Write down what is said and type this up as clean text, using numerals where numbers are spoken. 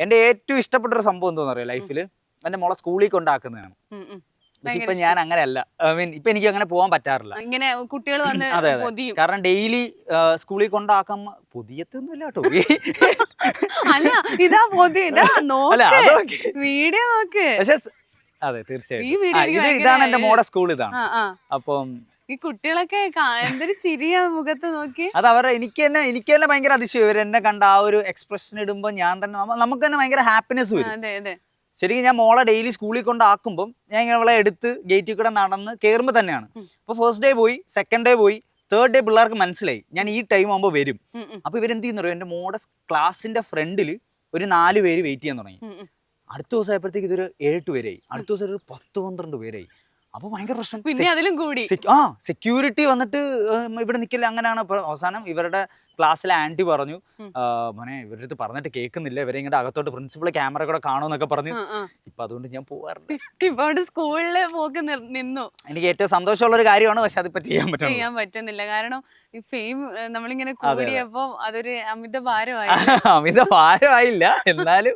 എന്റെ ഏറ്റവും ഇഷ്ടപ്പെട്ട ഒരു സംഭവം എന്താണെന്ന് അറിയാം ലൈഫിൽ, എന്റെ മോളെ സ്കൂളിൽ കൊണ്ടാക്കുന്നതാണ്. പക്ഷെ ഇപ്പൊ ഞാൻ അങ്ങനെയല്ല, ഇപ്പൊ എനിക്ക് അങ്ങനെ പോകാൻ പറ്റാറില്ല. ഇങ്ങനെ കുട്ടികൾ വന്ന് അതെ അതെ, കാരണം ഡെയിലി സ്കൂളിൽ കൊണ്ടാക്കാൻ പൊതിയത്തൊന്നുമില്ല കേട്ടോ. അല്ല ഇതാ പൊതി, ഇതാ അല്ല നോക്ക് അതൊക്കെ വീഡിയോ നോക്ക്. പക്ഷെ അതെ ഈ തീർച്ചയായിട്ടും വീഡിയോ ഇതാണ് എന്റെ മോടെ സ്കൂൾ ഇതാണ്. അപ്പം ഈ കുട്ടികളൊക്കെ എന്തൊരു ചിരിയാ മുഖത്ത് നോക്കി. അത് എനിക്ക് തന്നെ ഭയങ്കര അതിശയം. ഇവർ എന്നെ കണ്ട ആ ഒരു എക്സ്പ്രഷൻ ഇടുമ്പോ ഞാൻ തന്നെ നമുക്ക് തന്നെ ഭയങ്കര ഹാപ്പിനെസ് വരും. അതെ അതെ, ശരിക്കും ഞാൻ മോളെ ഡെയിലി സ്കൂളിൽ കൊണ്ടാക്കുമ്പോൾ ഞാൻ ഇങ്ങനെ അവളെ എടുത്ത് ഗേറ്റിൽ കൂടെ നടന്ന് കയറുമ്പോൾ തന്നെയാണ്. ഇപ്പൊ ഫസ്റ്റ് ഡേ പോയി, സെക്കൻഡ് ഡേ പോയി, തേർഡ് ഡേ പിള്ളേർക്ക് മനസ്സിലായി ഞാൻ ഈ ടൈം ആകുമ്പോൾ വരും. അപ്പൊ ഇവരെന്ത് ചെയ്യുന്നറിയോ, എന്റെ മോടെ ക്ലാസിന്റെ ഫ്രണ്ടിൽ ഒരു 4 പേര് വെയിറ്റ് ചെയ്യാൻ തുടങ്ങി. അടുത്ത ദിവസം ആയപ്പോഴത്തേക്ക് ഇതൊരു 7 പേരായി, അടുത്ത ദിവസം ഒരു 10-12 പേരായി. അപ്പൊ ഭയങ്കര പ്രശ്നം. പിന്നെ അതിലും കൂടി സെക്യൂരിറ്റി വന്നിട്ട് ഇവിടെ നിൽക്കില്ല. അങ്ങനെയാണ് അവസാനം ഇവരുടെ ക്ലാസ്സിലെ ആന്റി പറഞ്ഞു, മോനെ ഇവരുടെ അടുത്ത് പറഞ്ഞിട്ട് കേൾക്കുന്നില്ല, ഇവരെ ഇങ്ങനെ അകത്തോട്ട് പ്രിൻസിപ്പൾ ക്യാമറ കൂടെ കാണുമെന്നൊക്കെ പറഞ്ഞു. ഇപ്പൊ അതുകൊണ്ട് ഞാൻ പോവാറുണ്ട്. ഇപ്പൊ സ്കൂളില് പോക്ക് നിന്നു. എനിക്ക് ഏറ്റവും സന്തോഷമുള്ള ഒരു കാര്യമാണ്, പക്ഷെ അതിപ്പോ ചെയ്യാൻ പറ്റുന്നില്ല. കാരണം ഈ ഫെയിം നമ്മളിങ്ങനെ കൂടിയപ്പോ അതൊരു അമിത ഭാരമായി. അമിത ഭാരമായില്ല, എന്നാലും